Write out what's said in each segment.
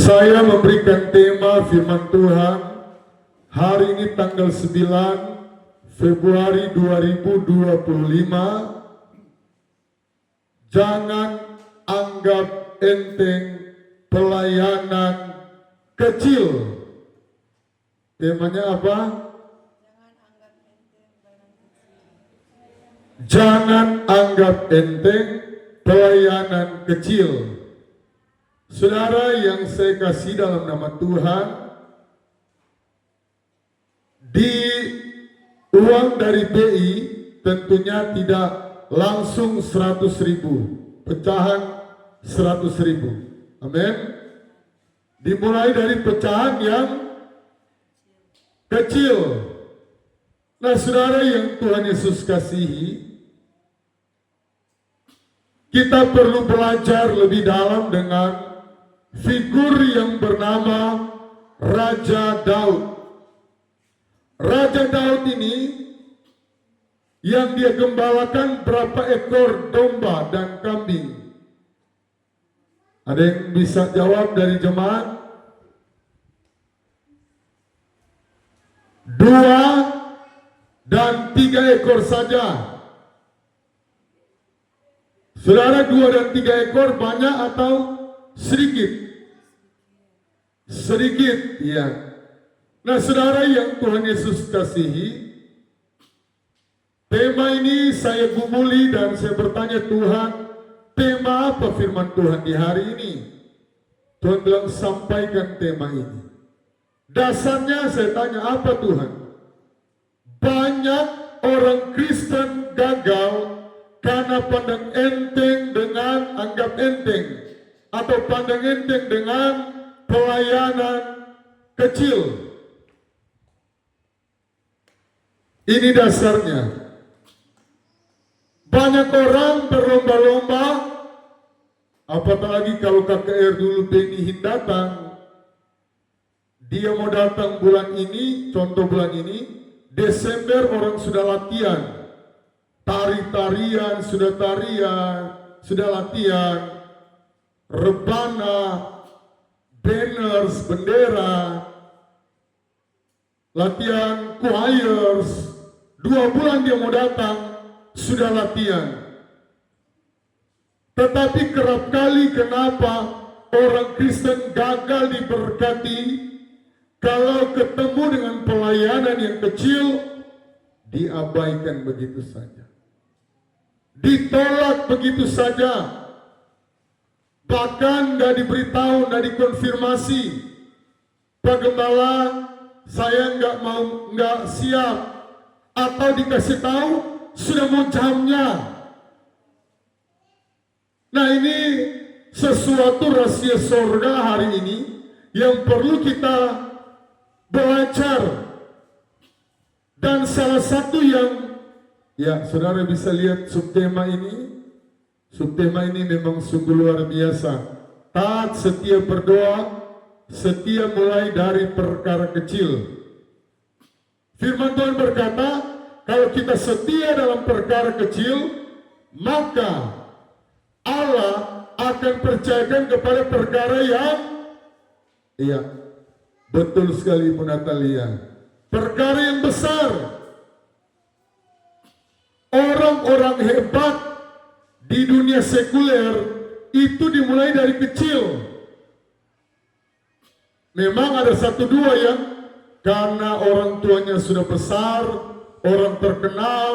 Saya memberikan tema firman Tuhan hari ini tanggal 9 Februari 2025. Jangan anggap enteng pelayanan kecil. Temanya apa? Jangan anggap enteng pelayanan kecil. Saudara yang saya kasih dalam nama Tuhan, di uang dari BI tentunya tidak langsung 100.000, pecahan 100.000. Amin. Dimulai dari pecahan yang kecil. Nah, saudara yang Tuhan Yesus kasihi, kita perlu belajar lebih dalam dengan figur yang bernama Raja Daud. Raja Daud ini yang dia gembalakan berapa ekor domba dan kambing? Ada yang bisa jawab dari jemaat? 2 dan 3 ekor saja. Saudara, 2 dan 3 ekor banyak atau sedikit? Sedikit, ya. Nah, saudara yang Tuhan Yesus kasihi, tema ini saya gumuli dan saya bertanya, Tuhan, tema apa firman Tuhan di hari ini? Tuhan bilang, sampaikan tema ini. Dasarnya saya tanya, apa Tuhan? Banyak orang Kristen gagal karena pandang enteng dengan anggap enteng, atau pandang enteng dengan pelayanan kecil. Ini dasarnya. Banyak orang berlomba-lomba, apalagi kalau KKR dulu Benihin datang, dia mau datang bulan ini, contoh bulan ini, Desember orang sudah latihan. Tari-tarian, sudah latihan, rebana, banners, bendera, latihan choirs. 2 bulan dia mau datang, sudah latihan. Tetapi kerap kali kenapa orang Kristen gagal diberkati? Kalau ketemu dengan pelayanan yang kecil, diabaikan begitu saja. Ditolak begitu saja. Bahkan nggak diberitahu, nggak dikonfirmasi. Pak Gembala, saya nggak siap. Atau dikasih tahu sudah mau jamnya. Nah, ini sesuatu rahasia sorga hari ini yang perlu kita belajar. Dan salah satu yang, ya, saudara bisa lihat subtema ini. Subtema ini memang sungguh luar biasa. Taat, setia berdoa, setia mulai dari perkara kecil. Firman Tuhan berkata, kalau kita setia dalam perkara kecil, maka Allah akan percayakan kepada perkara yang, iya, betul sekali Ibu Natalia, perkara yang besar. Orang-orang hebat di dunia sekuler itu dimulai dari kecil. Memang ada 1-2 yang karena orang tuanya sudah besar, orang terkenal,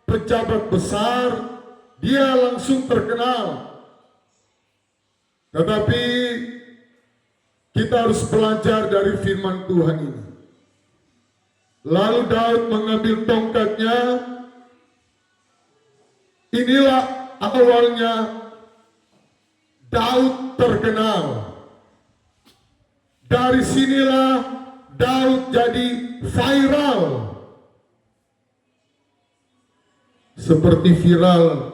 pejabat besar, dia langsung terkenal. Tetapi kita harus belajar dari firman Tuhan ini. Lalu Daud mengambil tongkatnya. Inilah awalnya Daud terkenal. Dari sinilah Daud jadi viral. Seperti viral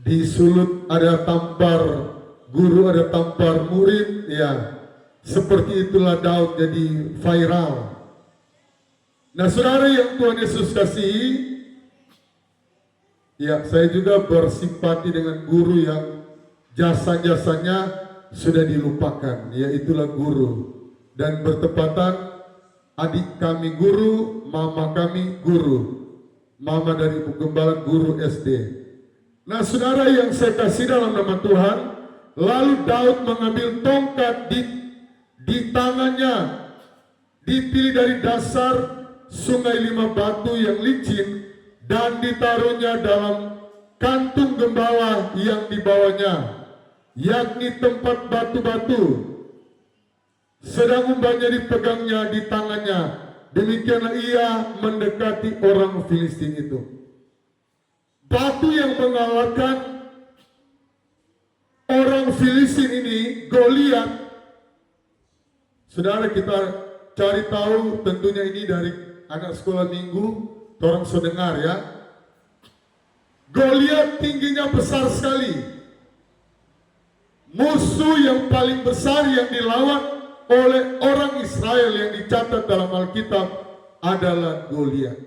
di Sulut ada tampar guru, ada tampar murid, ya. Seperti itulah Daud jadi viral. Nah, saudara yang Tuhan Yesus kasihi, ya, saya juga bersimpati dengan guru yang jasa-jasanya sudah dilupakan, yaitulah guru. Dan bertepatan adik kami guru, mama kami guru. Mama dari Ibu Gembala guru SD. Nah saudara yang saya kasih dalam nama Tuhan, lalu Daud mengambil tongkat di tangannya, dipilih dari dasar sungai 5 batu yang licin, dan ditaruhnya dalam kantung gembala yang dibawanya, yakni tempat batu-batu. Sedang umbannya dipegangnya di tangannya. Demikianlah ia mendekati orang Filistin itu. Batu yang mengalahkan orang Filistin ini, Goliat. Saudara, kita cari tahu tentunya ini dari anak sekolah minggu, orang so dengar ya. Goliat tingginya besar sekali. Musuh yang paling besar yang dilawan oleh orang Israel yang dicatat dalam Alkitab adalah Goliat.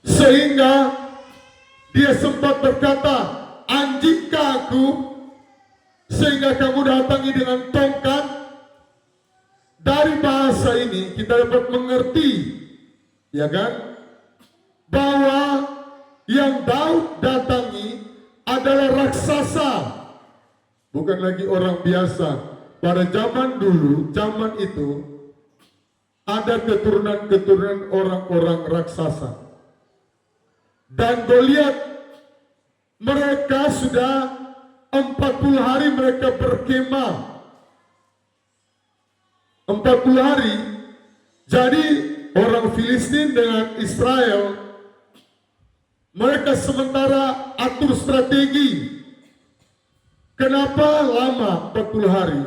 Sehingga dia sempat berkata, anjingkah aku sehingga kamu datangi dengan tongkat? Dari bahasa ini kita dapat mengerti, ya kan, bahwa yang Daud datangi adalah raksasa, bukan lagi orang biasa. Pada zaman dulu, zaman itu, ada keturunan-keturunan orang-orang raksasa. Dan Goliat, mereka sudah 40 hari mereka berkemah. 40 hari. Jadi orang Filistin dengan Israel, mereka sementara atur strategi. Kenapa lama 40 hari?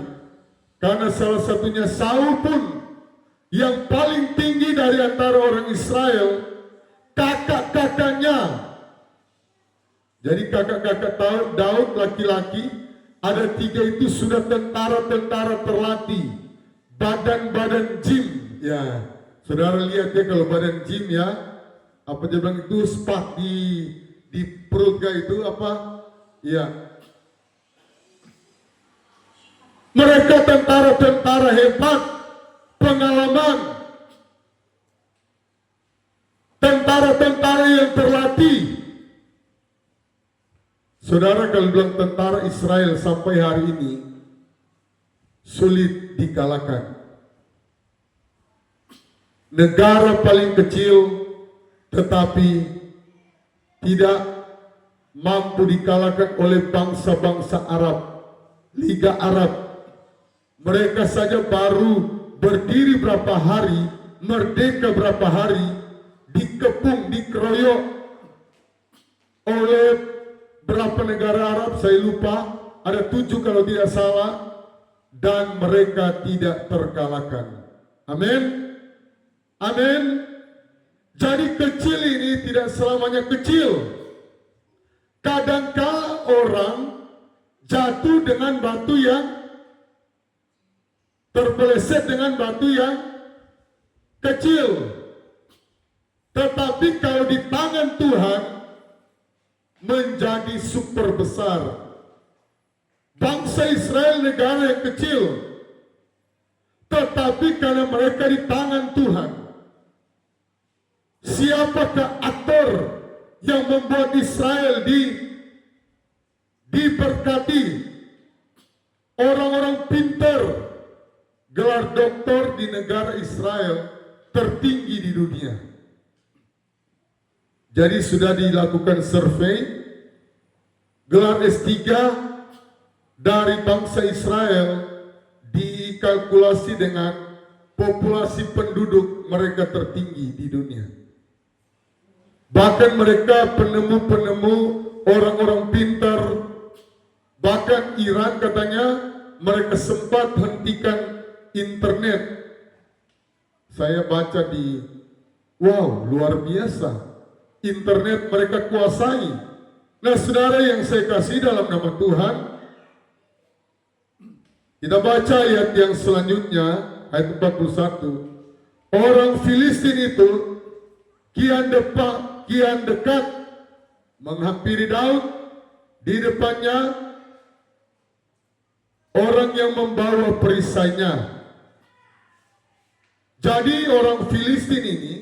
Karena salah satunya Saul pun yang paling tinggi dari antara orang Israel, kakak-kakaknya. Jadi kakak-kakak Daud laki-laki, ada 3 itu sudah tentara-tentara terlatih, badan-badan gym. Ya, saudara lihat ya kalau badan gym ya, apa dia bilang itu spak di perut itu apa? Ya. Mereka tentara-tentara hebat, pengalaman, tentara-tentara yang terlatih. Saudara, kalau bilang tentara Israel sampai hari ini sulit dikalahkan. Negara paling kecil tetapi tidak mampu dikalahkan oleh bangsa-bangsa Arab, Liga Arab. Mereka saja baru berdiri berapa hari, merdeka berapa hari, dikepung, dikeroyok oleh berapa negara Arab, saya lupa, ada 7 kalau tidak salah, dan mereka tidak terkalahkan. Amin. Amin. Jadi kecil ini tidak selamanya kecil. Kadangkala orang jatuh dengan batu yang terpeleset, dengan batu yang kecil. Tetapi kalau di tangan Tuhan menjadi super besar. Bangsa Israel negara yang kecil, tetapi karena mereka di tangan Tuhan. Siapakah aktor yang membuat Israel diberkati? Orang-orang pintar, gelar doktor di negara Israel tertinggi di dunia. Jadi sudah dilakukan survei, gelar S3 dari bangsa Israel dikalkulasi dengan populasi penduduk mereka tertinggi di dunia. Bahkan mereka penemu-penemu, orang-orang pintar, bahkan Iran katanya mereka sempat hentikan internet. Saya baca wow, luar biasa. Internet mereka kuasai. Nah saudara yang saya kasih dalam nama Tuhan, kita baca ayat yang selanjutnya, ayat 41. Orang Filistin itu kian dekat menghampiri Daud. Di depannya orang yang membawa perisainya. Jadi orang Filistin ini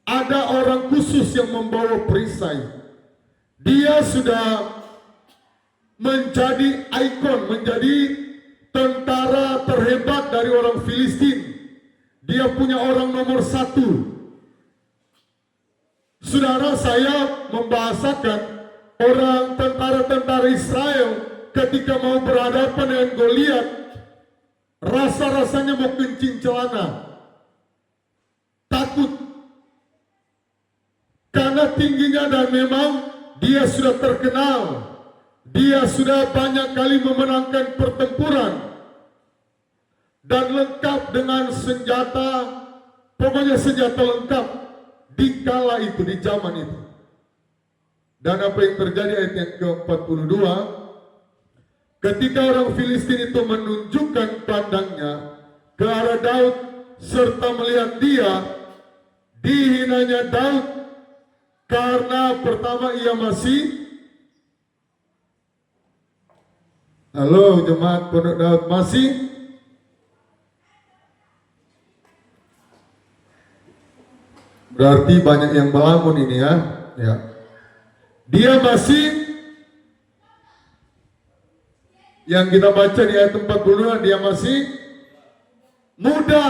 ada orang khusus yang membawa perisai. Dia sudah menjadi ikon, menjadi tentara terhebat dari orang Filistin. Dia punya orang nomor 1. Saudara, saya membahasakan orang tentara-tentara Israel ketika mau berhadapan dengan Goliat, rasa-rasanya mau kencing celana. Takut. Karena tingginya dan memang dia sudah terkenal. Dia sudah banyak kali memenangkan pertempuran. Dan lengkap dengan senjata, pokoknya senjata lengkap di kala itu, di zaman itu. Dan apa yang terjadi ayat yang ke-42, ketika orang Filistin itu menunjukkan pandangnya ke arah Daud serta melihat dia, dihinanya Daud karena pertama ia masih, halo jemaat Pondok Daud, masih berarti banyak yang melamun ini ya. Dia masih, yang kita baca di ayat 42, dia masih muda.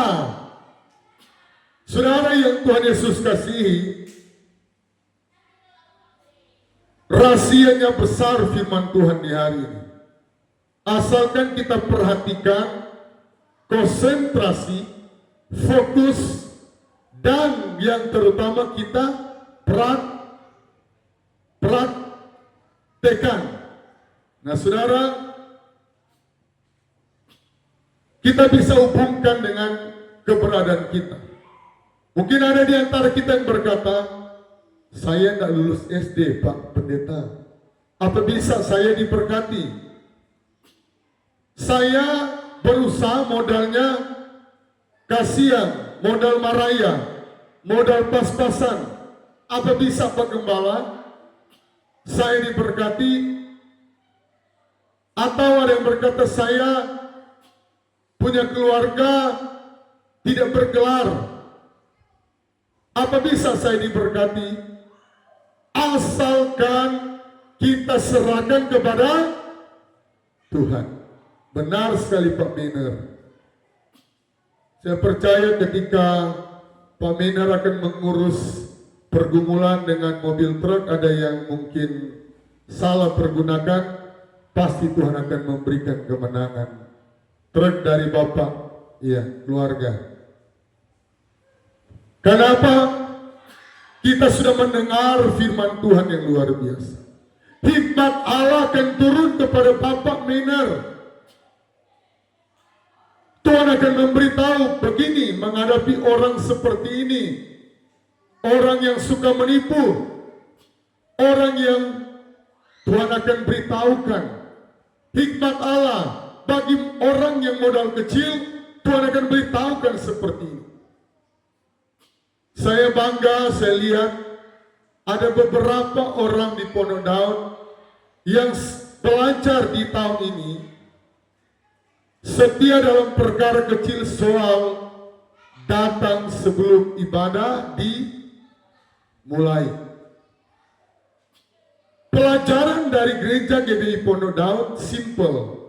Saudara yang Tuhan Yesus kasihi, rahasianya besar firman Tuhan di hari ini. Asalkan kita perhatikan, konsentrasi, fokus, dan yang terutama kita praktekan. Nah saudara, kita bisa hubungkan dengan keberadaan kita. Mungkin ada di antara kita yang berkata, saya tidak lulus SD Pak Pendeta, apa bisa saya diberkati? Saya berusaha modalnya kasihan, modal maraya, modal pas-pasan, apa bisa Pak Gembala saya diberkati? Atau ada yang berkata saya punya keluarga tidak bergelar, apa bisa saya diberkati? Asalkan kita serahkan kepada Tuhan. Benar sekali Pak Miner. Saya percaya ketika Pak Miner akan mengurus pergumulan dengan mobil truk, ada yang mungkin salah pergunakan, pasti Tuhan akan memberikan kemenangan. Truk dari Bapak, iya, keluarga. Kenapa? Kita sudah mendengar firman Tuhan yang luar biasa. Hikmat Allah akan turun kepada Bapak Miner. Tuhan akan memberitahu begini menghadapi orang seperti ini. Orang yang suka menipu. Orang yang Tuhan akan beritahukan. Hikmat Allah bagi orang yang modal kecil, Tuhan akan beritahukan seperti ini. Saya bangga, saya lihat ada beberapa orang di Pondok Daud yang belajar di tahun ini setia dalam perkara kecil soal datang sebelum ibadah dimulai. Pelajaran dari gereja GBI Pondok Daud simple.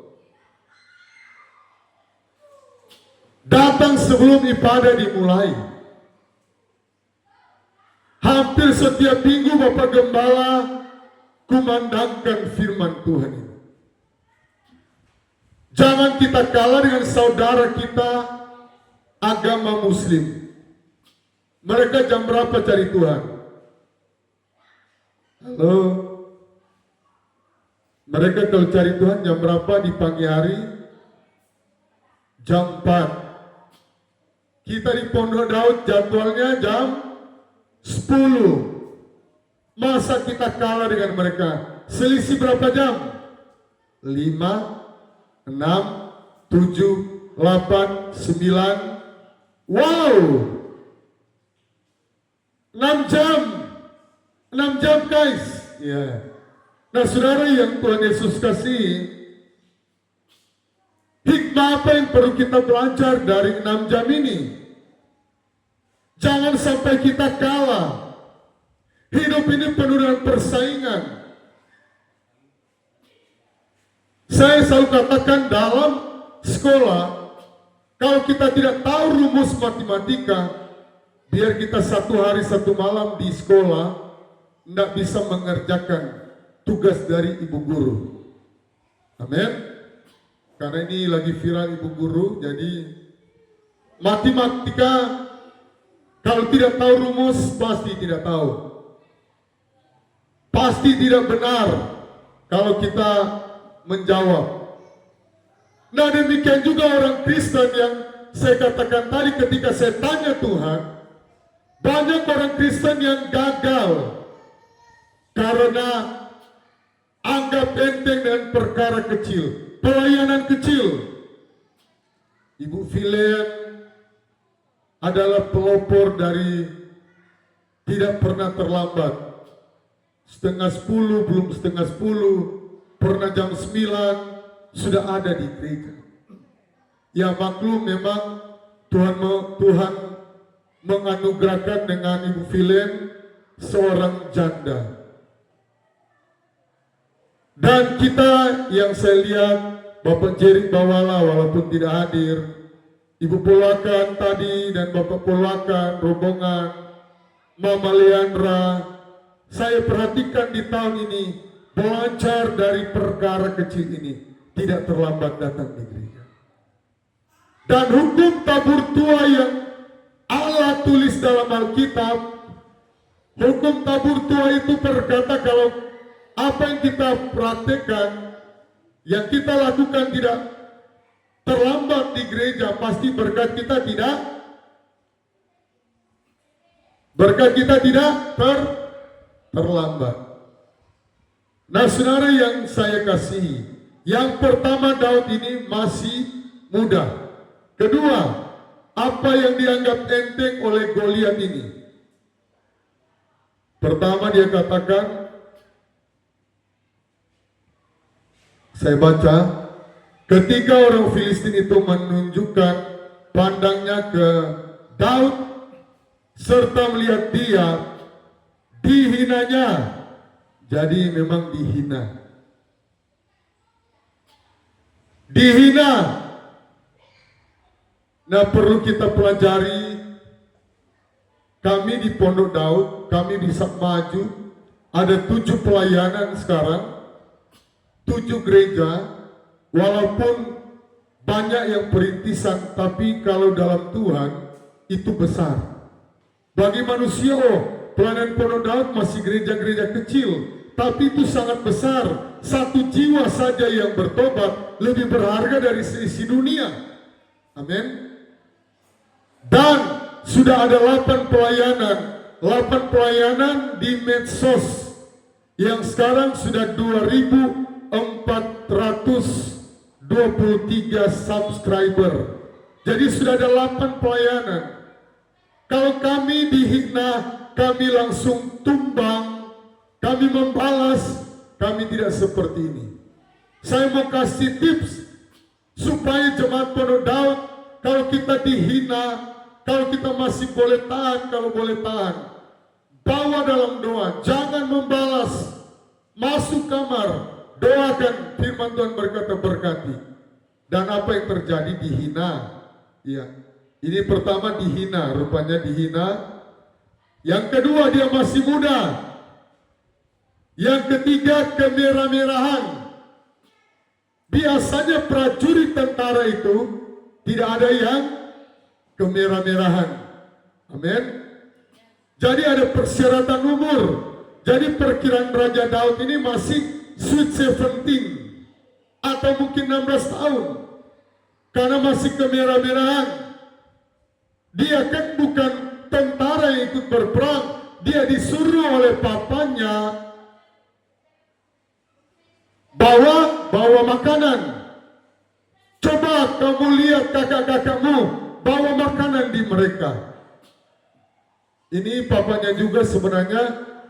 Datang sebelum ibadah dimulai. Hampir setiap minggu Bapak Gembala kumandangkan firman Tuhan ini. Jangan kita kalah dengan saudara kita agama Muslim. Mereka jam berapa cari Tuhan? Halo? Mereka kalau cari Tuhan jam berapa di pagi hari? Jam 4. Kita di Pondok Daud jadwalnya jam 10. Masa kita kalah dengan mereka? Selisih berapa jam? 5, 6, 7, 8, 9. Wow, 6 jam. 6 jam guys. Ya. Nah saudara yang Tuhan Yesus kasih, Cuma apa yang perlu kita belajar dari 6 jam ini? Jangan sampai kita kalah. Hidup ini penuh dengan persaingan. Saya selalu katakan dalam sekolah, kalau kita tidak tahu rumus matematika, biar kita 1 hari 1 malam di sekolah, tidak bisa mengerjakan tugas dari ibu guru. Amin. Karena ini lagi viral ibu guru, jadi matematika kalau tidak tahu rumus pasti tidak tahu. Pasti tidak benar kalau kita menjawab. Nah demikian juga orang Kristen yang saya katakan tadi ketika saya tanya Tuhan, banyak orang Kristen yang gagal karena anggap enteng dengan perkara kecil. Pelayanan kecil. Ibu Vilen adalah pelopor dari tidak pernah terlambat. 9:30, belum 9:30, pernah jam 9 sudah ada di gereja. Ya maklum memang Tuhan menganugerahkan dengan Ibu Vilen seorang janda. Dan kita yang saya lihat, Bapak Jerry Bawala walaupun tidak hadir, Ibu Polakan tadi dan Bapak Polakan, rombongan, Mama Leandra, saya perhatikan di tahun ini, belajar dari perkara kecil ini, tidak terlambat datang di gereja. Dan hukum tabur tua yang Allah tulis dalam Alkitab, hukum tabur tua itu berkata kalau apa yang kita praktekkan, yang kita lakukan tidak terlambat di gereja, pasti berkat kita tidak terlambat. Nah saudara yang saya kasihi, yang pertama Daud ini masih muda. Kedua, apa yang dianggap enteng oleh Goliat ini? Pertama dia katakan, saya baca, ketika orang Filistin itu menunjukkan pandangnya ke Daud serta melihat dia, dihinanya. Jadi memang dihina. Nah perlu kita pelajari, kami di Pondok Daud, kami bisa maju, ada 7 pelayanan sekarang, 7 gereja, walaupun banyak yang perintisan, tapi kalau dalam Tuhan itu besar. Bagi manusia, pelayanan Pondok Daud masih gereja-gereja kecil, tapi itu sangat besar. 1 jiwa saja yang bertobat lebih berharga dari seisi dunia. Amin. Dan sudah ada 8 pelayanan di medsos yang sekarang sudah 2.423 subscriber. Jadi sudah ada 8 pelayanan. Kalau kami dihina, kami langsung tumbang, kami membalas, kami tidak seperti ini. Saya mau kasih tips supaya jemaat Pondok Daud, kalau kita dihina, kalau kita masih boleh tahan, kalau boleh tahan, bawa dalam doa, jangan membalas, masuk kamar, doakan, firman Tuhan berkata berkati. Dan apa yang terjadi? Dihina. Ya, ini pertama dihina, rupanya dihina. Yang kedua dia masih muda. Yang ketiga kemerah-merahan. Biasanya prajurit tentara itu tidak ada yang kemerah-merahan. Amin. Jadi ada persyaratan umur. Jadi perkiraan Raja Daud ini masih sweet 17 atau mungkin 16 tahun. Karena masih kemerah-merahan. Dia kan bukan tentara yang ikut berperang. Dia disuruh oleh papanya bawa makanan. Coba kamu lihat kakak-kakakmu bawa makanan di mereka. Ini papanya juga sebenarnya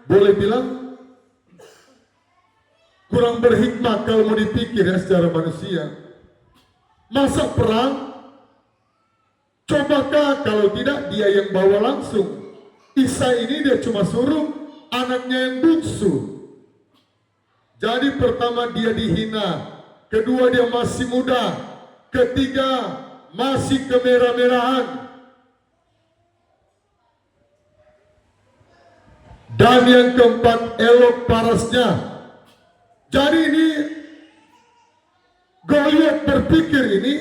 boleh bilang kurang berhikmat kalau mau dipikir ya secara manusia. masa perang? Cobakah kalau tidak dia yang bawa langsung? Isa ini dia cuma suruh anaknya yang bungsu. Jadi pertama dia dihina, kedua dia masih muda, ketiga masih kemerah-merahan, dan yang keempat elok parasnya. Jadi ini Goliat berpikir ini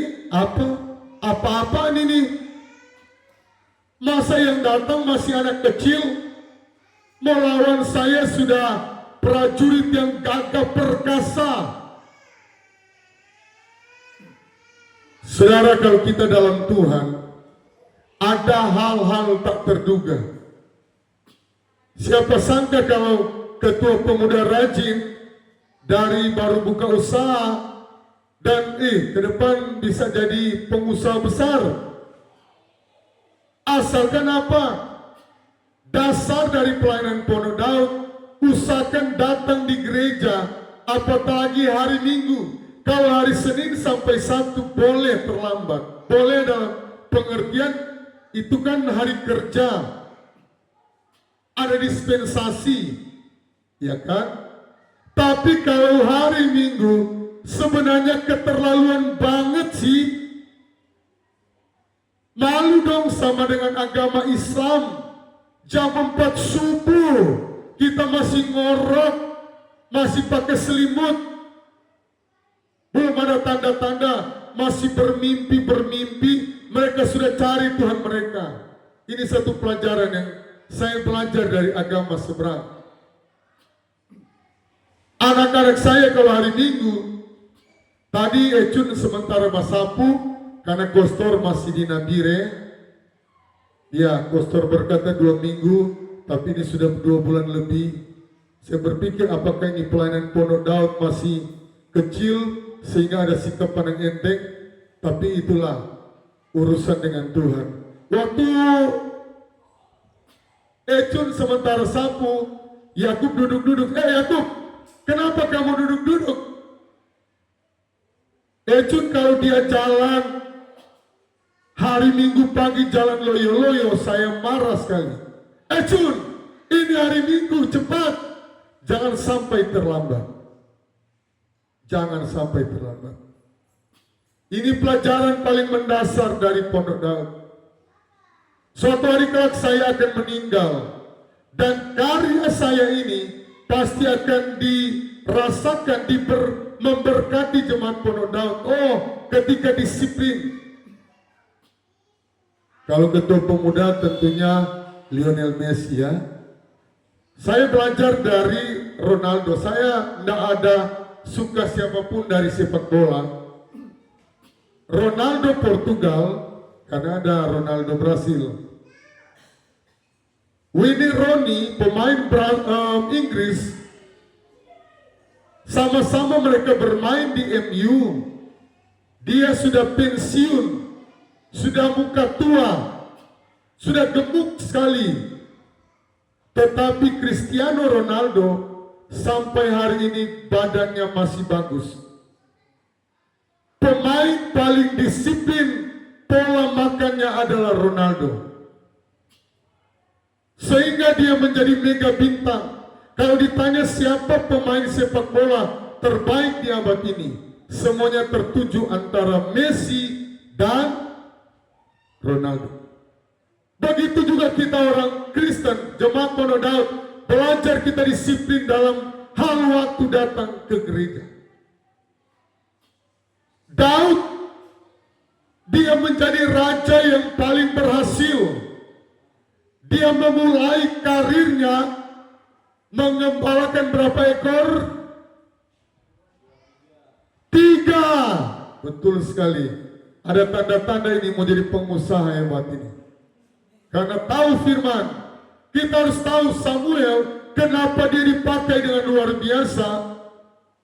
apa-apaan ini? Masa yang datang masih anak kecil, melawan saya sudah prajurit yang gagah perkasa. Saudara, kalau kita dalam Tuhan, ada hal-hal tak terduga. Siapa sangka kalau ketua pemuda rajin dari baru buka usaha dan ke depan bisa jadi pengusaha besar. Asalkan apa? Dasar dari pelayanan Pondok Daud, usahakan datang di gereja, apalagi hari Minggu. Kalau hari Senin sampai Sabtu boleh terlambat, boleh dalam pengertian itu kan hari kerja, ada dispensasi, ya kan? Tapi kalau hari Minggu sebenarnya keterlaluan banget sih. Malu dong sama dengan agama Islam. Jam 4 subuh kita masih ngorok, masih pakai selimut, belum ada tanda-tanda, masih bermimpi. Mereka sudah cari Tuhan mereka. Ini satu pelajaran yang saya belajar dari agama seberang. Anak-anak saya kalau hari Minggu, tadi Ecun sementara basapu karena kostor masih di Nabire. Ya, kostor berkata 2 minggu, tapi ini sudah 2 bulan lebih. Saya berpikir apakah ini pelayanan Pondok Daud masih kecil sehingga ada sikap pandang enteng, tapi itulah urusan dengan Tuhan. Waktu Ecun sementara sapu, Yakub duduk-duduk. Yakub, kenapa kamu duduk-duduk? Ecun kalau dia jalan hari Minggu pagi jalan loyo-loyo, saya marah sekali. Ecun, ini hari Minggu, cepat. Jangan sampai terlambat. Jangan sampai terlambat. Ini pelajaran paling mendasar dari Pondok Daud. Suatu hari kelak saya akan meninggal, dan karya saya ini pasti akan dirasakan, memberkati jemaat Pondok Daud. Oh, ketika disiplin. Kalau ketua pemuda tentunya Lionel Messi ya. Saya belajar dari Ronaldo. Saya tidak ada suka siapapun dari sepak bola. Ronaldo Portugal, karena ada Ronaldo Brasil. Wayne Rooney pemain Inggris. Sama-sama mereka bermain di MU. Dia sudah pensiun, sudah muka tua, sudah gemuk sekali. Tetapi Cristiano Ronaldo sampai hari ini badannya masih bagus. Pemain paling disiplin, pola makannya adalah Ronaldo. Sehingga dia menjadi mega bintang. Kalau ditanya siapa pemain sepak bola terbaik di abad ini, semuanya tertuju antara Messi dan Ronaldo. Begitu juga kita orang Kristen, jemaat Pondok Daud, belajar kita disiplin dalam hal waktu datang ke gereja. Daud, dia menjadi raja yang paling berhasil. Dia memulai karirnya mengembalakan berapa ekor? 3. Betul sekali. Ada tanda-tanda ini mau jadi pengusaha hebat ini. Karena tahu firman. Kita harus tahu Samuel kenapa dia dipakai dengan luar biasa.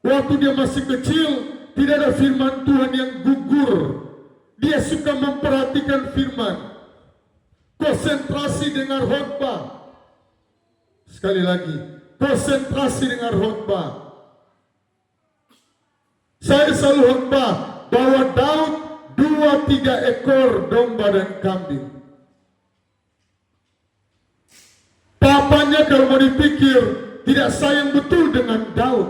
Waktu dia masih kecil, tidak ada firman Tuhan yang gugur. Dia suka memperhatikan firman. Konsentrasi dengar khotbah. Sekali lagi, konsentrasi dengar khotbah. Saya selalu khotbah bahwa Daud membawa 3 ekor domba dan kambing. Papanya kalau mau dipikir tidak sayang betul dengan Daud.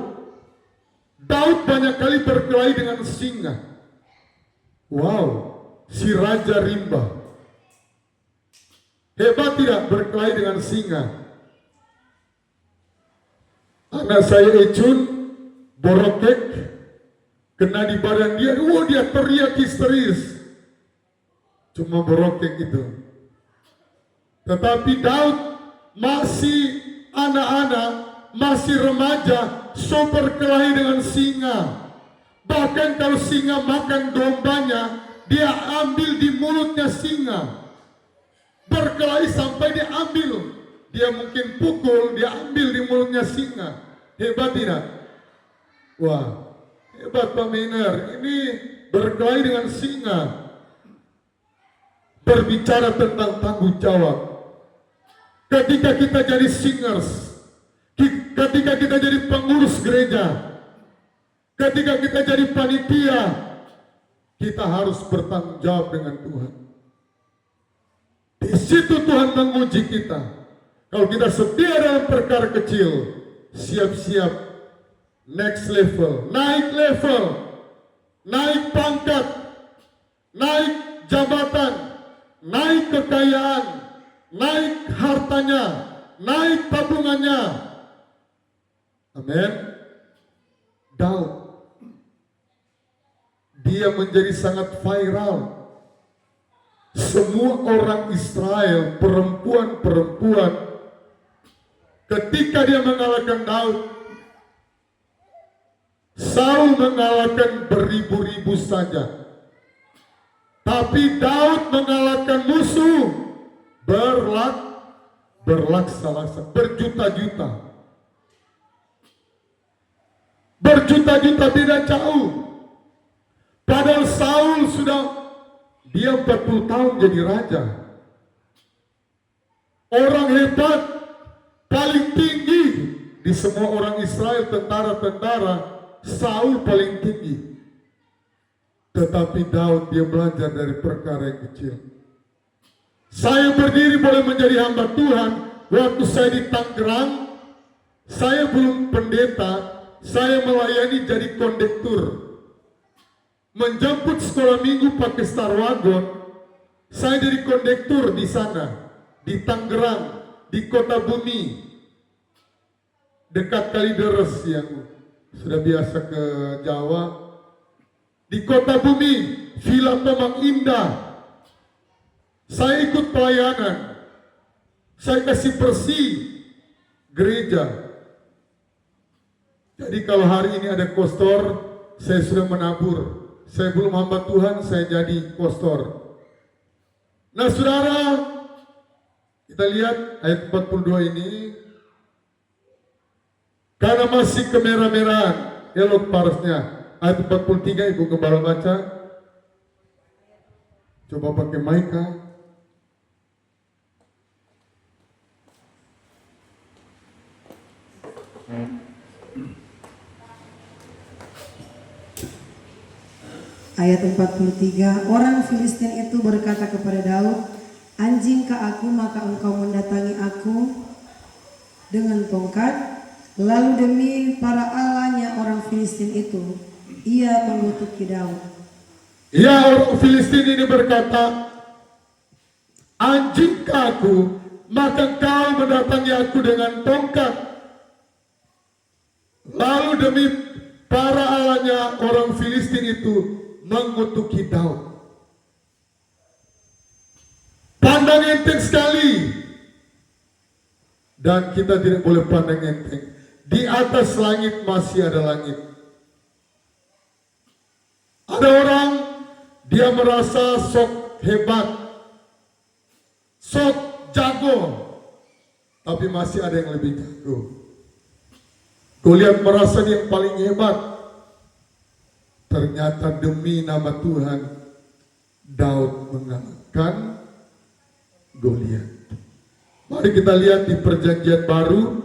Daud banyak kali berkelahi dengan singa. Wow, si Raja Rimba. Hebat tidak berkelahi dengan singa? Anak saya Ecun, borokek, kena di badan dia, dia teriak histeris. Cuma borokek itu. Tetapi Daud masih anak-anak, masih remaja, so berkelahi dengan singa. Bahkan kalau singa makan dombanya, dia ambil di mulutnya singa. Berkelahi sampai dia ambil. Dia mungkin pukul, dia ambil di mulutnya singa. Hebat tidak? Wah, hebat Pak Miner. Ini berkelahi dengan singa. Berbicara tentang tanggung jawab. Ketika kita jadi singers, ketika kita jadi pengurus gereja, ketika kita jadi panitia, kita harus bertanggung jawab dengan Tuhan. Di situ Tuhan menguji kita. Kalau kita setia dalam perkara kecil, siap-siap next level, naik pangkat, naik jabatan, naik kekayaan, naik hartanya, naik tabungannya. Amin. Daud, dia menjadi sangat viral. Semua orang Israel, perempuan-perempuan, ketika dia mengalahkan Daud, Saul mengalahkan beribu-ribu saja. Tapi Daud mengalahkan musuh berlaksa-laksa, berjuta-juta. Berjuta-juta tidak jauh. Padahal Saul dia 40 tahun jadi raja. Orang hebat, paling tinggi di semua orang Israel, tentara-tentara, Saul paling tinggi. Tetapi Daud dia belajar dari perkara yang kecil. Saya berdiri boleh menjadi hamba Tuhan. Waktu saya di Tangerang, saya belum pendeta, saya melayani jadi kondektur. Menjemput sekolah minggu pakai Star Wagon, saya jadi kondektur di sana, di Tangerang, di Kota Bumi, dekat Kalideres yang sudah biasa ke Jawa. Di Kota Bumi, Villa Tomang Indah, saya ikut pelayanan, saya kasih bersih gereja. Jadi kalau hari ini ada kostor, saya sudah menabur. Saya belum hamba Tuhan, saya jadi kostor. Nah saudara, kita lihat ayat 42 ini. Karena masih kemerah-merahan, elok parasnya. Ayat 43 Ibu Gembala baca. Coba pakai Maika. Ayat 43, orang Filistin itu berkata kepada Daud, anjing ke aku maka engkau mendatangi aku dengan tongkat. Lalu demi para allahnya orang Filistin itu, ia mengutuki Daud. Ya, orang Filistin ini berkata, anjing ke aku maka kau mendatangi aku dengan tongkat. Lalu demi para allahnya orang Filistin itu mengutuki Daud. Pandang enteng sekali. Dan kita tidak boleh pandang enteng. Di atas langit masih ada langit. Ada orang, dia merasa sok hebat, sok jago, tapi masih ada yang lebih jago. Goliat merasa dia yang paling hebat. Ternyata demi nama Tuhan, Daud mengalahkan Goliat. Mari kita lihat di perjanjian baru.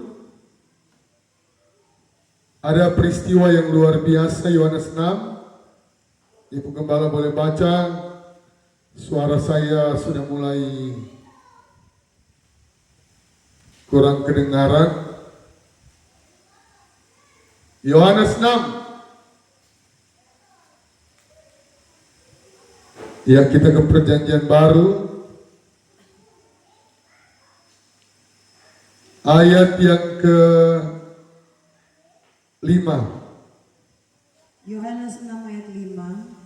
Ada peristiwa yang luar biasa, Yohanes 6. Ibu Gembala boleh baca. Suara saya sudah mulai kurang kedengaran. Yohanes 6. Ya, kita ke perjanjian baru. Ayat yang ke-5. Yohanes 6 ayat 5.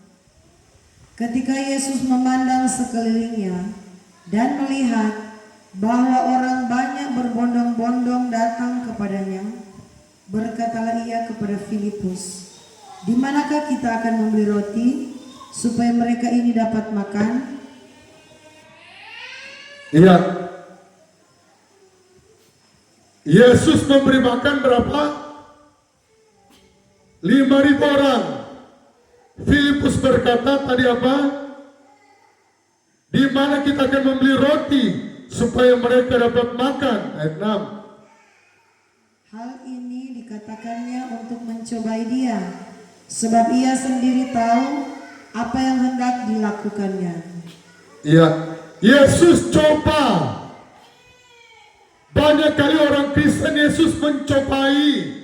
Ketika Yesus memandang sekelilingnya dan melihat bahwa orang banyak berbondong-bondong datang kepadanya, berkatalah ia kepada Filipus, "Di manakah kita akan membeli roti supaya mereka ini dapat makan?" Iya. Yesus memberi makan berapa? 5.000 orang. Filipus berkata tadi apa? Di mana kita akan membeli roti supaya mereka dapat makan? Ayat 6. Hal ini dikatakannya untuk mencobai dia, sebab ia sendiri tahu apa yang hendak dilakukannya. Iya, Yesus coba. Banyak kali orang Kristen Yesus mencobai,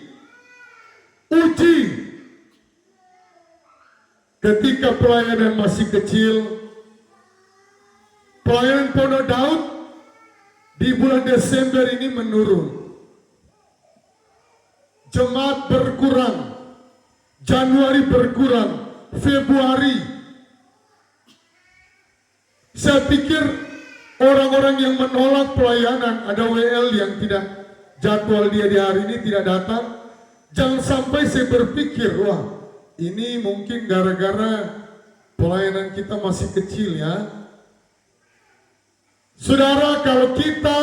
uji. Ketika pelayanan masih kecil, pelayanan Pondok Daud di bulan Desember ini menurun. Jemaat berkurang, Januari berkurang, Februari. Saya pikir orang-orang yang menolak pelayanan, ada WL yang tidak jadwal dia di hari ini tidak datang. Jangan sampai saya berpikir, wah ini mungkin gara-gara pelayanan kita masih kecil ya. Saudara, kalau kita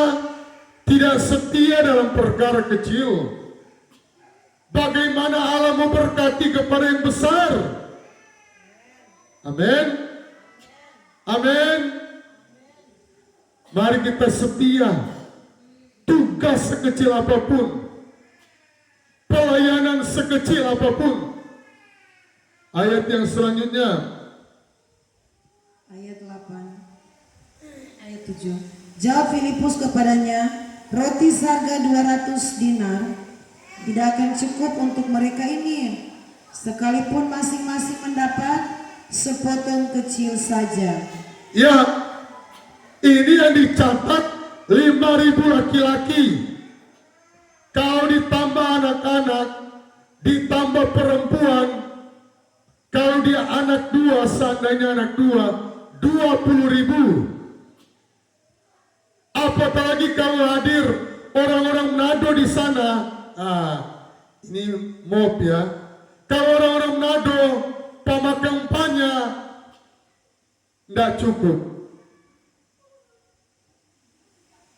tidak setia dalam perkara kecil, bagaimana Allah memberkati kepada yang besar? Amin. Amin. Mari kita setia. Tugas sekecil apapun, pelayanan sekecil apapun. Ayat yang selanjutnya. Ayat 8. Ayat 7. Jawab Filipus kepadanya, "Roti seharga 200 dinar tidak akan cukup untuk mereka ini, sekalipun masing-masing mendapat sepotong kecil saja." Ya, ini yang dicatat 5.000 laki-laki. Kalau ditambah anak-anak, ditambah perempuan, kalau dia anak 2, seandainya anak 2, 20.000. Apatah lagi kalau hadir orang-orang Manado di sana. Ini mob ya. Kalau orang-orang Manado, pemakamannya tidak cukup.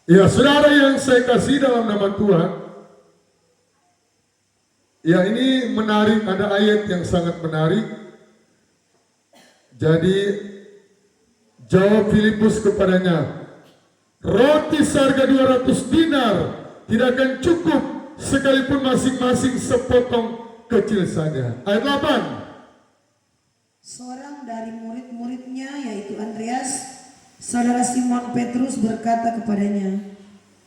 Ya, saudara yang saya kasih dalam nama Tuhan, ya ini menarik, ada ayat yang sangat menarik. Jadi jawab Filipus kepadanya, "Roti seharga 200 dinar tidak akan cukup sekalipun masing-masing sepotong kecil saja." Ayat 8. Seorang dari murid-muridnya, yaitu Andreas, saudara Simon Petrus, berkata kepadanya,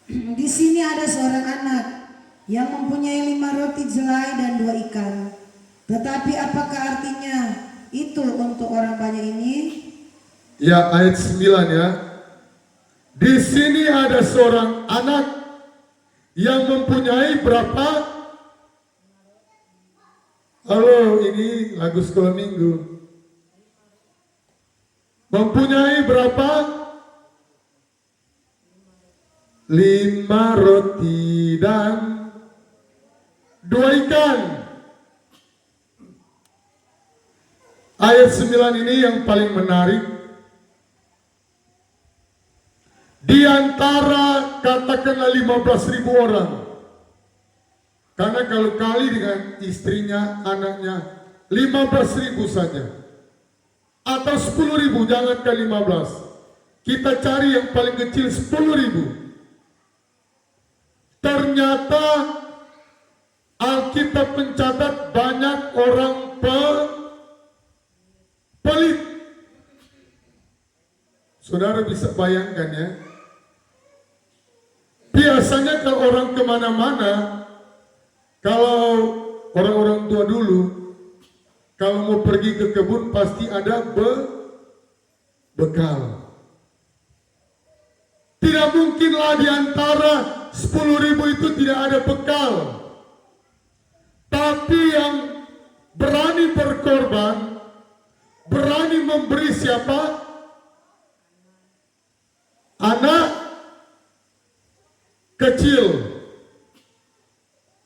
"Di sini ada seorang anak yang mempunyai 5 roti jelai dan 2 ikan. Tetapi apakah artinya itu untuk orang banyak ini?" Ya, ayat 9 ya. Di sini ada seorang anak yang mempunyai berapa? Halo, ini lagu sekolah minggu. Mempunyai berapa? 5 roti dan 2 ikan. Ayat 9 ini yang paling menarik. Di antara katakanlah 15.000 orang. Karena kalau kali dengan istrinya, anaknya, 15.000 saja. Atau 10.000, jangankan 15. Kita cari yang paling kecil 10.000. Ternyata Alkitab mencatat banyak orang pelit. Saudara bisa bayangkan ya. Biasanya kalau orang kemana-mana, kalau orang-orang tua dulu, kalau mau pergi ke kebun pasti ada bekal. Tidak mungkinlah di antara 10.000 itu tidak ada bekal. Tapi yang berani berkorban, berani memberi siapa? Anak kecil.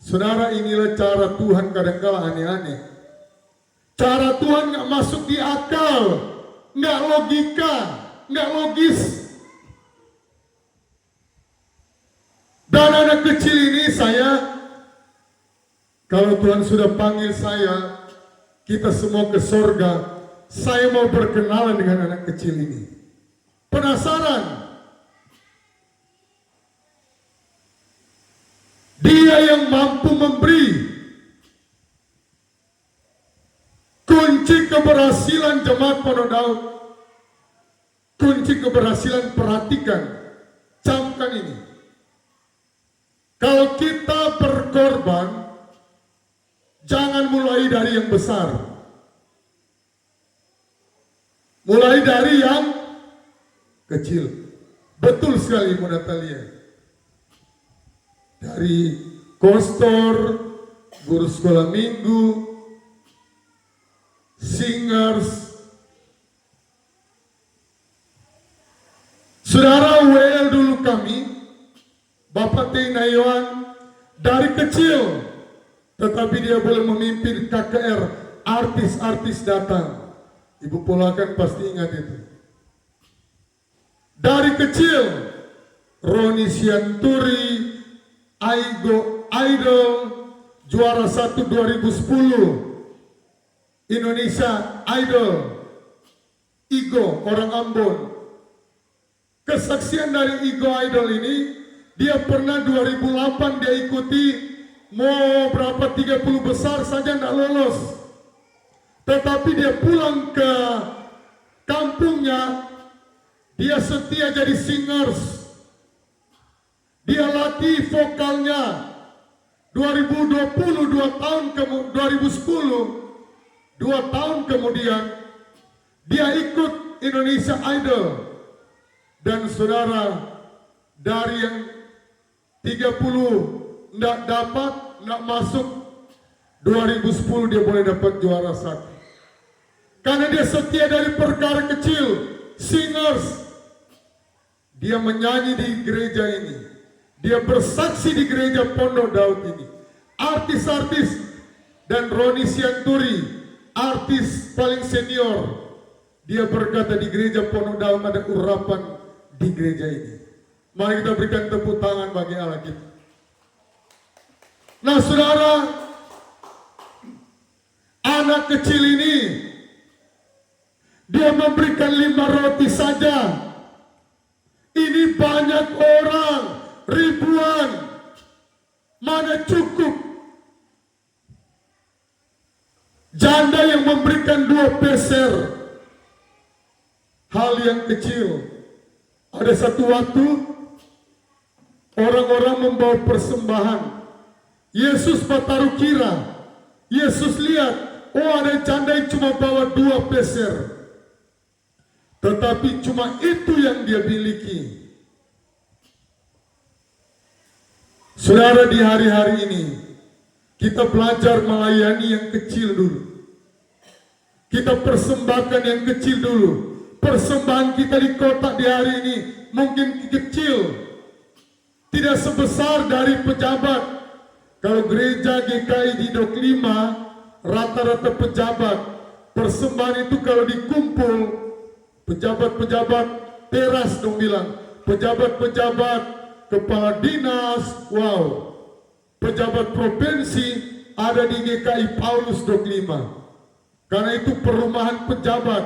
Saudara, inilah cara Tuhan kadang-kala aneh-aneh. Cara Tuhan nggak masuk di akal, nggak logika, nggak logis. Dan anak kecil ini kalau Tuhan sudah panggil saya, kita semua ke sorga, saya mau berkenalan dengan anak kecil ini. Penasaran? Dia yang mampu memberi. Kunci keberhasilan jemaat Pondok Daud, kunci keberhasilan, perhatikan, camkan ini. Kalau kita berkorban, jangan mulai dari yang besar. Mulai dari yang kecil. Betul sekali Ibu Natalia. Dari kostor, guru sekolah minggu, singers. Saudara WL dulu kami, Bapak Tina Yohan, dari kecil, tetapi dia boleh memimpin KKR, artis-artis datang. Ibu Polakan pasti ingat itu. Dari kecil, Roni Sianturi, Aigo Idol, juara 1 2010, Indonesia Idol, Igo, orang Ambon. Kesaksian dari Igo Idol ini, dia pernah 2008 dia ikuti, mau berapa 30 besar saja tidak lolos. Tetapi dia pulang ke kampungnya, dia setia jadi singers. Dia latih vokalnya. 2020, 2010, 2 tahun kemudian, dia ikut Indonesia Idol. Dan saudara, dari yang 30 tidak dapat, tidak masuk, 2010 dia boleh dapat juara 1. Karena dia setia dari perkara kecil, singers. Dia menyanyi di gereja ini. Dia bersaksi di gereja Pondok Daud ini. Artis-artis dan Roni Sianturi, artis paling senior. Dia berkata di gereja Pondok Daud ada urapan di gereja ini. Mari kita berikan tepuk tangan bagi Allah kita. Nah saudara, anak kecil ini, dia memberikan 5 roti saja. Ini banyak orang, ribuan, mana cukup. Janda yang memberikan 2 peser, hal yang kecil. Ada satu waktu, orang-orang membawa persembahan. Yesus bertaruh kira. Yesus lihat, oh ada janda yang cuma bawa 2 peser. Tetapi cuma itu yang dia miliki. Saudara, di hari-hari ini kita belajar melayani yang kecil dulu. Kita persembahkan yang kecil dulu. Persembahan kita di kotak di hari ini mungkin kecil, tidak sebesar dari pejabat. Kalau gereja GKI di Dok 5, rata-rata pejabat, persembahan itu kalau dikumpul, pejabat-pejabat teras dong bilang, pejabat-pejabat, kepala dinas, wow, pejabat provinsi ada di GKI Paulus Dok 5. Karena itu perumahan pejabat,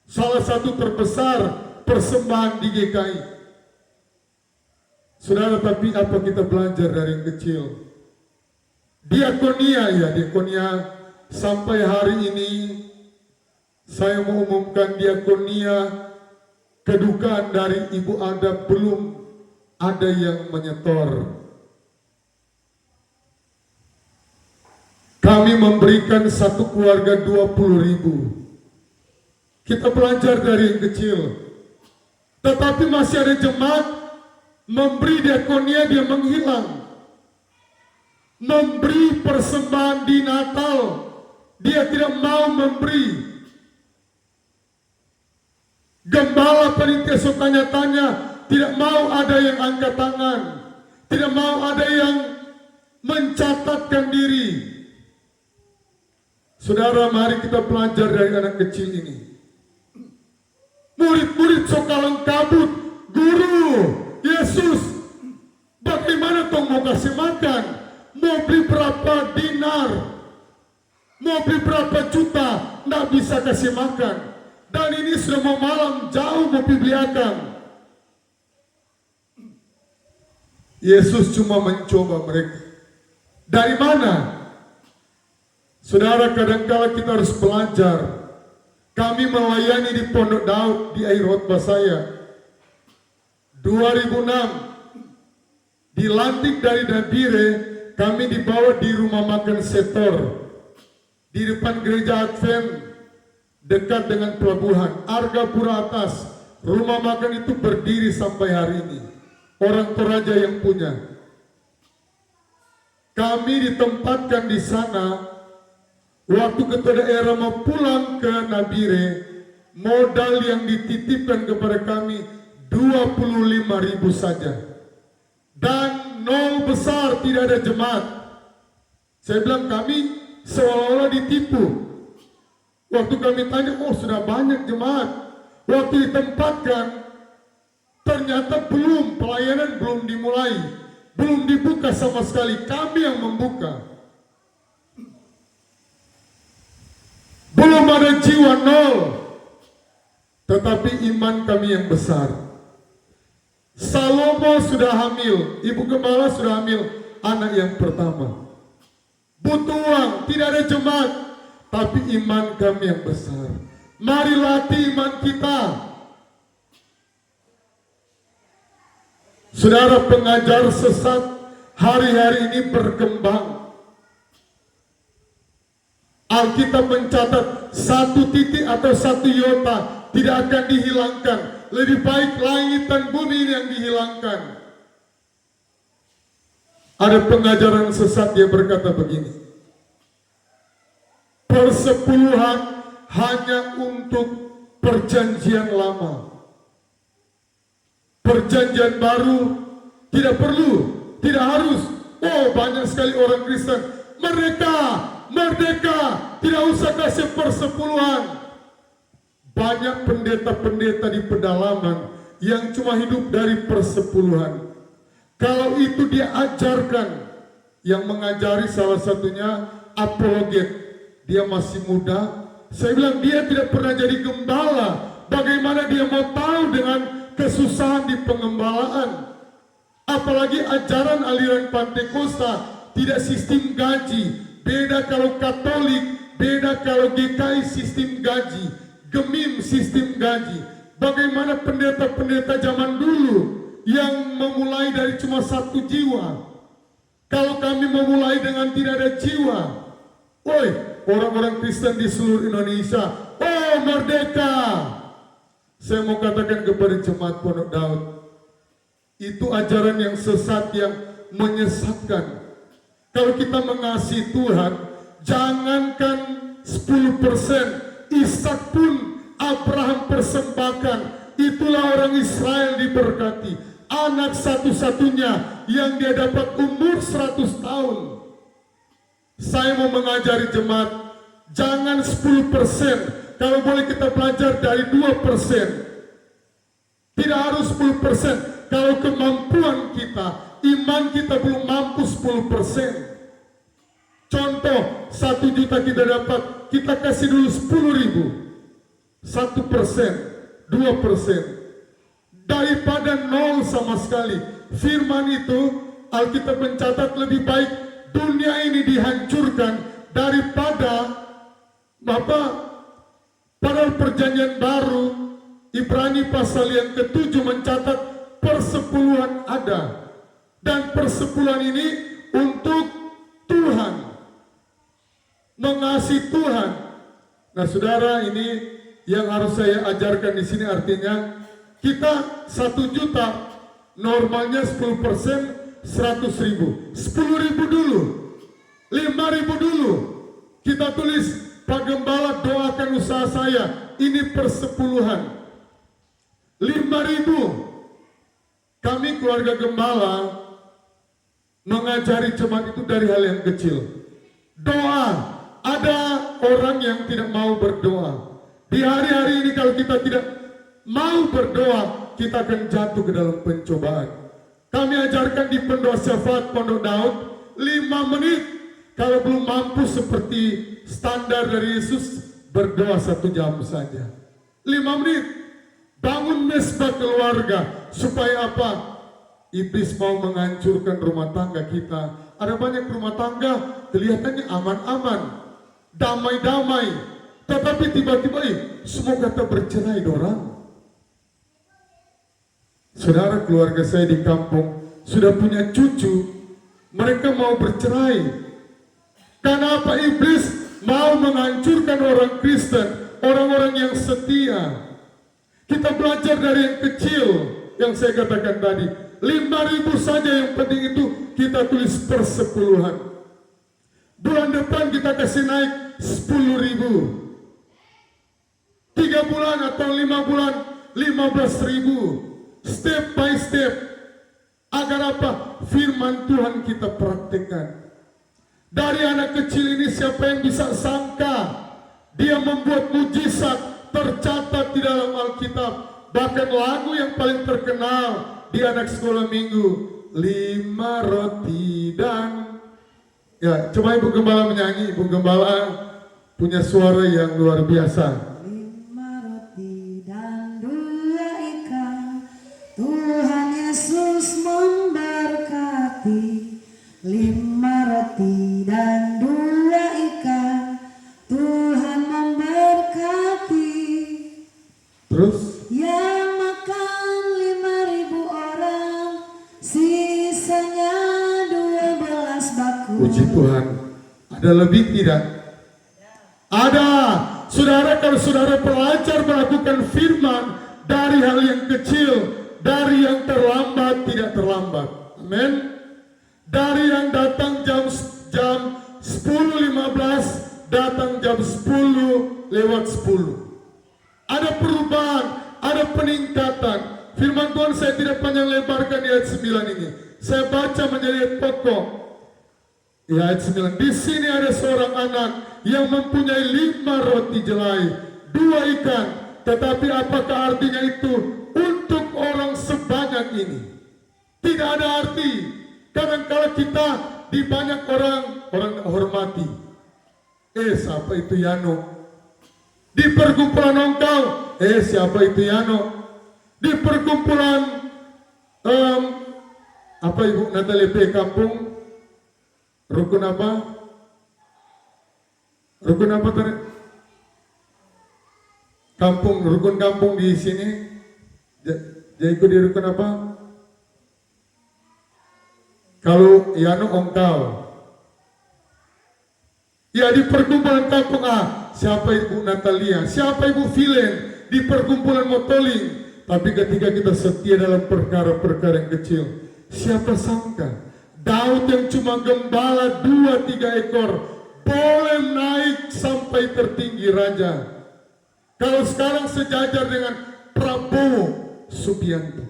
salah satu terbesar persembahan di GKI. Saudara, tapi apa kita belajar dari yang kecil? Diakonia ya, diakonia sampai hari ini saya mau umumkan diakonia kedukaan dari Ibu Ada belum ada yang menyetor. Kami memberikan satu keluarga 20.000. Kita belajar dari yang kecil. Tetapi masih ada jemaat memberi diakonia dia menghilang. Memberi persembahan di Natal dia tidak mau memberi. Gembala panitia so tanya-tanya, tidak mau ada yang angkat tangan, tidak mau ada yang mencatatkan diri. Saudara, mari kita belajar dari anak kecil ini. Murid-murid so kalang kabut, guru, Yesus, bagaimana tong mau kasih makan? Mau beli berapa dinar? Mau beli berapa juta? Nggak bisa kasih makan. Dan ini sudah mau malam, jauh mau beliakan. Yesus cuma mencoba mereka. Dari mana? Saudara, kadangkala kita harus belajar. Kami melayani di Pondok Daud di akhir khotbah saya. 2006, dilantik dari Nabire, kami dibawa di rumah makan Setor. Di depan gereja Advent, dekat dengan pelabuhan Argapura Atas. Rumah makan itu berdiri sampai hari ini. Orang Toraja yang punya. Kami ditempatkan di sana. Waktu ketua daerah mau pulang ke Nabire, modal yang dititipkan kepada kami 25.000 saja. Dan nol besar, tidak ada jemaat. Saya bilang kami seolah-olah ditipu. Waktu kami tanya, oh sudah banyak jemaat. Waktu ditempatkan, ternyata pelayanan belum dimulai. Belum dibuka sama sekali, kami yang membuka. Belum ada jiwa nol. Tetapi iman kami yang besar. Salomo sudah hamil, Ibu Gembala sudah hamil anak yang pertama. Butuh uang, tidak ada jemaat. Tapi iman kami yang besar. Mari latih iman kita. Saudara, pengajar sesat hari-hari ini berkembang. Alkitab mencatat 1 titik atau 1 iota tidak akan dihilangkan. Lebih baik langit dan bumi yang dihilangkan. Ada pengajaran sesat yang berkata begini. Persepuluhan hanya untuk perjanjian lama. Perjanjian baru tidak perlu, tidak harus. Oh, banyak sekali orang Kristen. Merdeka, tidak usah kasih persepuluhan. Banyak pendeta-pendeta di pedalaman yang cuma hidup dari persepuluhan. Kalau itu dia ajarkan, yang mengajari salah satunya apologet. Dia masih muda. Saya bilang dia tidak pernah jadi gembala. Bagaimana dia mau tahu dengan kesusahan di pengembalaan? Apalagi ajaran aliran Pantekosta tidak sistem gaji. Beda kalau Katolik, beda kalau GKI sistem gaji, Gemim sistem gaji. Bagaimana pendeta-pendeta zaman dulu yang memulai dari cuma 1 jiwa? Kalau kami memulai dengan tidak ada jiwa, woi, orang-orang Kristen di seluruh Indonesia, oh merdeka. Saya mau katakan kepada jemaat Pondok Daud, itu ajaran yang sesat yang menyesatkan. Kalau kita mengasihi Tuhan, jangankan 10%, Ishak pun Abraham persembahkan. Itulah orang Israel diberkati. Anak satu-satunya yang dia dapat umur 100 tahun. Saya mau mengajari jemaat, jangan 10%. Kalau boleh kita belajar dari 2%. Tidak harus 10%. Kalau kemampuan kita, iman kita belum mampu 10%. Contoh, 1 juta kita dapat, kita kasih dulu 10.000. 1%, 2%. Daripada nol sama sekali. Firman itu, Alkitab mencatat lebih baik dunia ini dihancurkan daripada Padahal perjanjian baru, Ibrani pasal yang ke-7 mencatat persepuluhan ada. Dan persepuluhan ini untuk Tuhan. Mengasihi Tuhan. Nah saudara, ini yang harus saya ajarkan di sini, artinya kita 1 juta, normalnya 10%, 100.000. 10.000 dulu, 5.000 dulu. Kita tulis, Pak Gembala doakan usaha saya, ini persepuluhan. 5.000. Kami keluarga Gembala mengajari jemaat itu dari hal yang kecil. Doa. Ada orang yang tidak mau berdoa. Di hari-hari ini kalau kita tidak mau berdoa, kita akan jatuh ke dalam pencobaan. Kami ajarkan di pendoa syafaat Pondok Daud 5 menit. Kalau belum mampu seperti standar dari Yesus, berdoa 1 jam saja. 5 menit. Bangun mesbah keluarga. Supaya apa? Iblis mau menghancurkan rumah tangga kita. Ada banyak rumah tangga kelihatannya aman-aman, damai-damai, tetapi tiba-tiba semua kata bercerai dorang. Saudara, keluarga saya di kampung sudah punya cucu, mereka mau bercerai. Karena apa? Iblis mau menghancurkan orang Kristen, orang-orang yang setia. Kita belajar dari yang kecil, yang saya katakan tadi. 5.000 saja, yang penting itu kita tulis persepuluhan. Bulan depan kita kasih naik 10.000. 3 bulan atau 5 bulan 15.000. Step by step. Agar apa? Firman Tuhan kita praktekkan. Dari anak kecil ini siapa yang bisa sangka dia membuat mujizat tercatat di dalam Alkitab. Bahkan lagu yang paling terkenal di anak sekolah minggu, 5 roti dan... Ya, coba Ibu Gembala menyanyi. Ibu Gembala punya suara yang luar biasa. 5 roti dan 2 ikan, Tuhan Yesus memberkati. 5 roti dan 2 ikan, Tuhan memberkati. Terus? Yang makan 5.000 orang, sisanya 12 baku. Puji Tuhan. Ada lebih tidak? Ada. Saudara, kalau saudara belajar melakukan firman dari hal yang kecil, dari yang terlambat tidak terlambat. Amin. Dari yang datang jam 10.15 datang jam 10 lewat 10. Ada perubahan, ada peningkatan. Firman Tuhan saya tidak panjang lebarkan di ayat 9 ini. Saya baca menjadi ayat pokok. Di ayat 9, di sini ada seorang anak yang mempunyai 5 roti jelai, 2 ikan. Tetapi apakah artinya itu untuk orang sebanyak ini? Tidak ada arti. Kadang-kala kita di banyak orang hormati. Siapa itu Yano? Di perkumpulan Ongkau, siapa itu Yano? Di perkumpulan apa Ibu Natalie P. Kampung, rukun apa? Rukun apa tadi? Kampung, rukun kampung di sini. Jadi ikut di rukun apa? Kalau Yano Ongkau. Ya, di perkumpulan kampung siapa Ibu Natalia, siapa Ibu Vilen di perkumpulan Motoling. Tapi ketika kita setia dalam perkara-perkara yang kecil, siapa sangka Daud yang cuma gembala 2-3 ekor boleh naik sampai tertinggi raja. Kalau sekarang sejajar dengan Prabowo Subianto.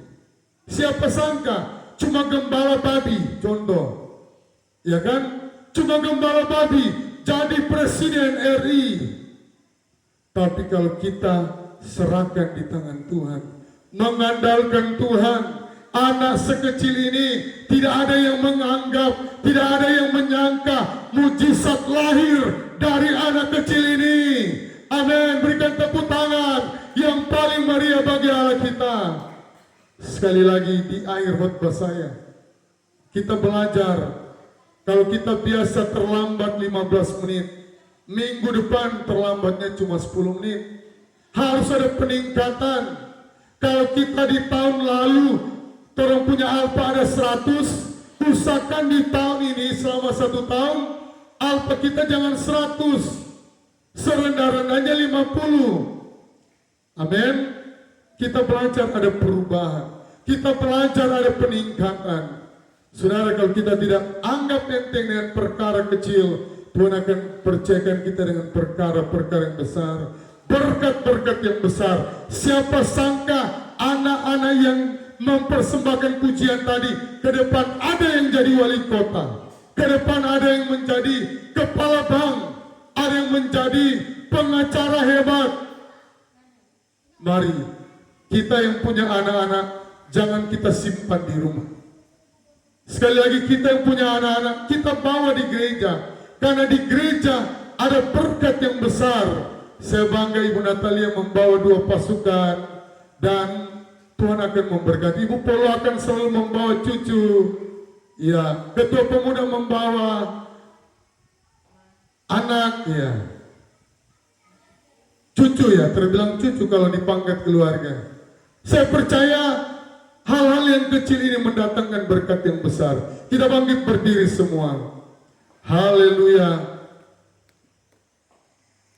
Siapa sangka cuma gembala babi, contoh, ya kan? Cuma gembala babi jadi presiden RI. Tapi kalau kita serahkan di tangan Tuhan, mengandalkan Tuhan, anak sekecil ini tidak ada yang menganggap, tidak ada yang menyangka mujizat lahir dari anak kecil ini. Amin. Berikan tepuk tangan yang paling meriah bagi Allah kita. Sekali lagi di akhir khotbah saya, kita belajar. Kalau kita biasa terlambat 15 menit, minggu depan terlambatnya cuma 10 menit. harus ada peningkatan. Kalau kita di tahun lalu orang punya alfa ada 100, usahakan di tahun ini selama 1 tahun alfa kita jangan 100, serendah-rendahnya 50. Amin. Kita belajar ada perubahan, kita belajar ada peningkatan. Saudara, kalau kita tidak anggap enteng dengan perkara kecil, Tuhan akan percayakan kita dengan perkara-perkara yang besar, berkat-berkat yang besar. Siapa sangka anak-anak yang mempersembahkan pujian tadi, ke depan ada yang jadi wali kota, ke depan ada yang menjadi kepala bank, ada yang menjadi pengacara hebat. Mari kita yang punya anak-anak, jangan kita simpan di rumah. Sekali lagi, kita yang punya anak-anak, kita bawa di gereja, karena di gereja ada berkat yang besar. Saya bangga Ibu Natalia membawa 2 pasukan, dan Tuhan akan memberkati. Ibu Polo akan selalu membawa cucu. Ya, ketua pemuda membawa anak, ya. Cucu, ya, terbilang cucu kalau dipangkat keluarga. Saya percaya hal-hal yang kecil ini mendatangkan berkat yang besar. Kita bangkit berdiri semua. Haleluya.